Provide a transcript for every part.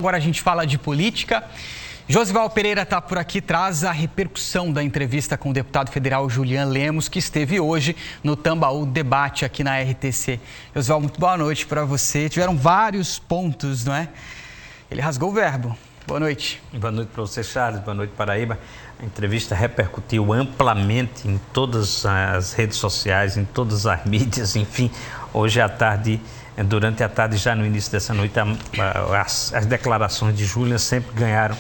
Agora a gente fala de política. Josival Pereira está por aqui, traz a repercussão da entrevista com o deputado federal Julian Lemos, que esteve hoje no Tambaú Debate aqui na RTC. Josival, muito boa noite para você. Tiveram vários pontos, não é? Ele rasgou o verbo. Boa noite. Boa noite para você, Charles. Boa noite, Paraíba. A entrevista repercutiu amplamente em todas as redes sociais, em todas as mídias, enfim. Hoje à tarde, durante a tarde, já no início dessa noite, as declarações de Julian sempre ganharam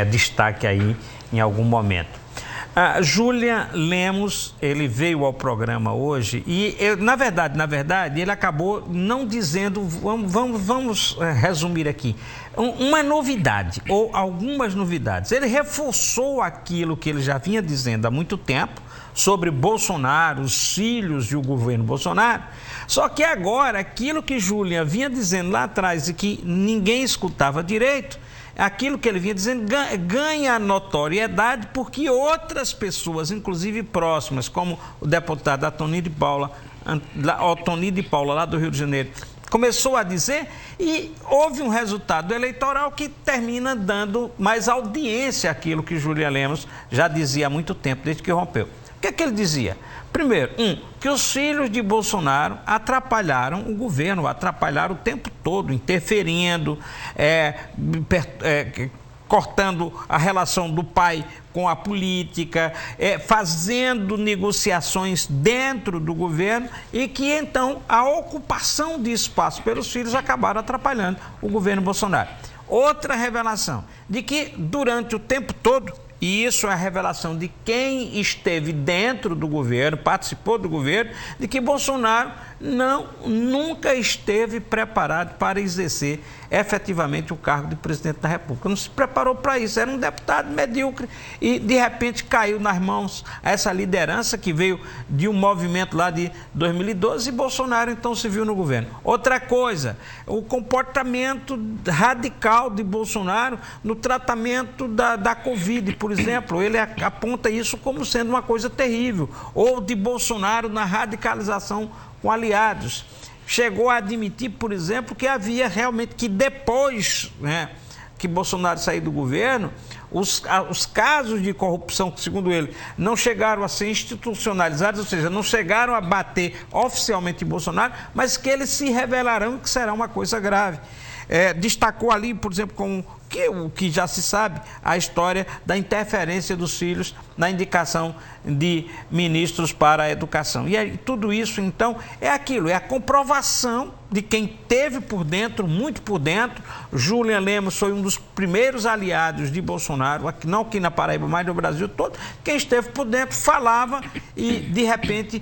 destaque aí em algum momento. Julian Lemos, ele veio ao programa hoje e, na verdade, ele acabou não dizendo, vamos resumir aqui, uma novidade ou algumas novidades. Ele reforçou aquilo que ele já vinha dizendo há muito tempo sobre Bolsonaro, os filhos e o governo Bolsonaro, só que agora aquilo que Julian vinha dizendo lá atrás e que ninguém escutava direito, aquilo que ele vinha dizendo ganha notoriedade porque outras pessoas, inclusive próximas, como o deputado Otoni de Paula lá do Rio de Janeiro, começou a dizer e houve um resultado eleitoral que termina dando mais audiência àquilo que Julian Lemos já dizia há muito tempo, desde que rompeu. O que é que ele dizia? Primeiro, que os filhos de Bolsonaro atrapalharam o governo, atrapalharam o tempo todo, interferindo, cortando a relação do pai com a política, fazendo negociações dentro do governo e que então a ocupação de espaço pelos filhos acabaram atrapalhando o governo Bolsonaro. Outra revelação, de que durante o tempo todo, e isso é a revelação de quem esteve dentro do governo, participou do governo, de que Bolsonaro nunca esteve preparado para exercer efetivamente o cargo de presidente da República. Não se preparou para isso, era um deputado medíocre e de repente caiu nas mãos essa liderança que veio de um movimento lá de 2012 e Bolsonaro então se viu no governo. Outra coisa, o comportamento radical de Bolsonaro no tratamento da Covid, por exemplo, ele aponta isso como sendo uma coisa terrível, ou de Bolsonaro na radicalização com aliados. Chegou a admitir, por exemplo, que havia realmente que depois que Bolsonaro saiu do governo, os casos de corrupção, que segundo ele, não chegaram a ser institucionalizados, ou seja, não chegaram a bater oficialmente em Bolsonaro, mas que eles se revelarão que será uma coisa grave. Destacou ali, por exemplo, o que já se sabe, a história da interferência dos filhos na indicação de ministros para a educação. E aí, tudo isso, então, é aquilo, é a comprovação de quem teve por dentro, muito por dentro. Julian Lemos foi um dos primeiros aliados de Bolsonaro, não aqui na Paraíba, mas no Brasil todo. Quem esteve por dentro falava e, de repente,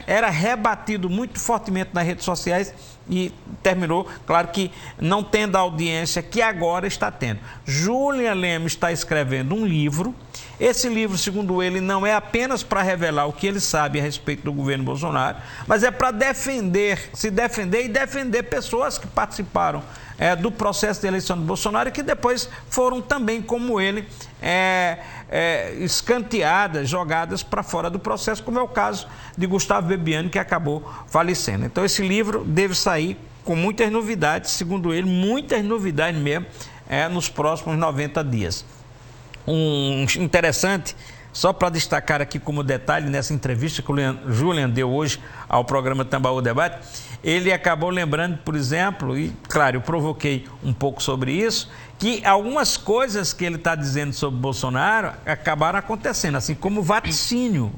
era rebatido muito fortemente nas redes sociais e terminou, claro que não tendo a audiência que agora está tendo. Julian Lemos está escrevendo um livro. Esse livro, segundo ele, não é apenas para revelar o que ele sabe a respeito do governo Bolsonaro, mas é para se defender e defender pessoas que participaram do processo de eleição de Bolsonaro e que depois foram também, como ele, escanteadas, jogadas para fora do processo, como é o caso de Gustavo Bebiano, que acabou falecendo. Então, esse livro deve sair com muitas novidades, segundo ele, muitas novidades mesmo, nos próximos 90 dias. Interessante, só para destacar aqui como detalhe, nessa entrevista que o Julian deu hoje ao programa Tambaú Debate, ele acabou lembrando, por exemplo, e claro, eu provoquei um pouco sobre isso, que algumas coisas que ele está dizendo sobre Bolsonaro acabaram acontecendo, assim como vaticínio,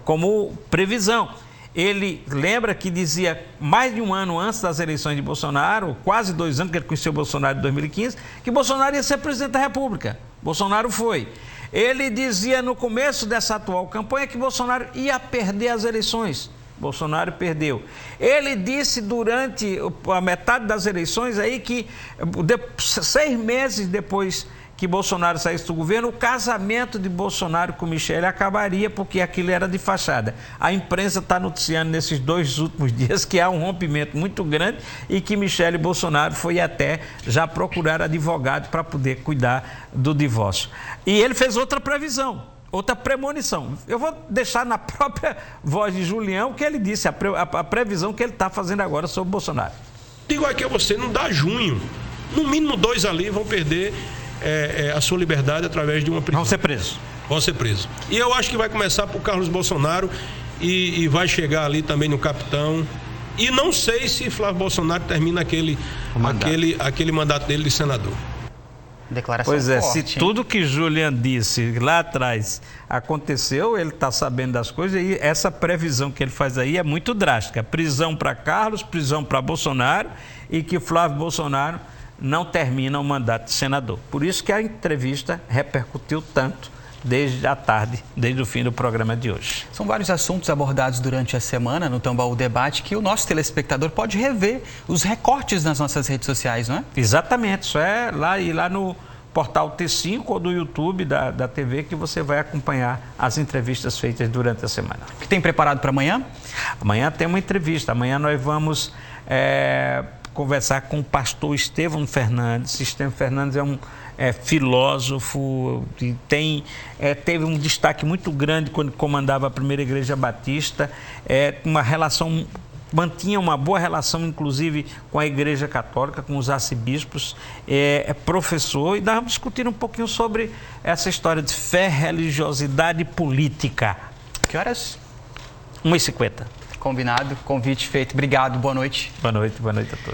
como previsão. Ele lembra que dizia mais de um ano antes das eleições de Bolsonaro, quase 2 anos que ele conheceu Bolsonaro em 2015, que Bolsonaro ia ser presidente da República. Bolsonaro foi. Ele dizia no começo dessa atual campanha que Bolsonaro ia perder as eleições. Bolsonaro perdeu. Ele disse durante a metade das eleições aí que 6 meses depois que Bolsonaro saísse do governo, o casamento de Bolsonaro com Michele acabaria porque aquilo era de fachada. A imprensa está noticiando nesses 2 últimos dias que há um rompimento muito grande e que Michele Bolsonaro foi até já procurar advogado para poder cuidar do divórcio. E ele fez outra previsão, outra premonição. Eu vou deixar na própria voz de Julião o que ele disse, a previsão que ele está fazendo agora sobre Bolsonaro. Digo aqui a você, não dá junho. no mínimo 2 ali vão perder a sua liberdade através de uma prisão. Vão ser presos. Vão ser presos. E eu acho que vai começar por Carlos Bolsonaro e vai chegar ali também no capitão. E não sei se Flávio Bolsonaro termina aquele mandato dele de senador. Declaração pois é, forte, se tudo que Julian disse lá atrás aconteceu, ele está sabendo das coisas, e essa previsão que ele faz aí é muito drástica. Prisão para Carlos, prisão para Bolsonaro, e que Flávio Bolsonaro não termina o mandato de senador. Por isso que a entrevista repercutiu tanto desde a tarde, desde o fim do programa de hoje. São vários assuntos abordados durante a semana no Tambaú Debate que o nosso telespectador pode rever os recortes nas nossas redes sociais, não é? Exatamente, isso é lá no portal T5 ou do YouTube da TV que você vai acompanhar as entrevistas feitas durante a semana. O que tem preparado para amanhã? Amanhã tem uma entrevista, amanhã nós vamos conversar com o pastor Estevão Fernandes. Estevão Fernandes é um filósofo, e teve um destaque muito grande quando comandava a primeira igreja batista, mantinha uma boa relação, inclusive, com a Igreja Católica, com os arcebispos, é professor, e nós vamos discutir um pouquinho sobre essa história de fé, religiosidade e política. Que horas? 1h50. Combinado, convite feito. Obrigado, boa noite. Boa noite a todos.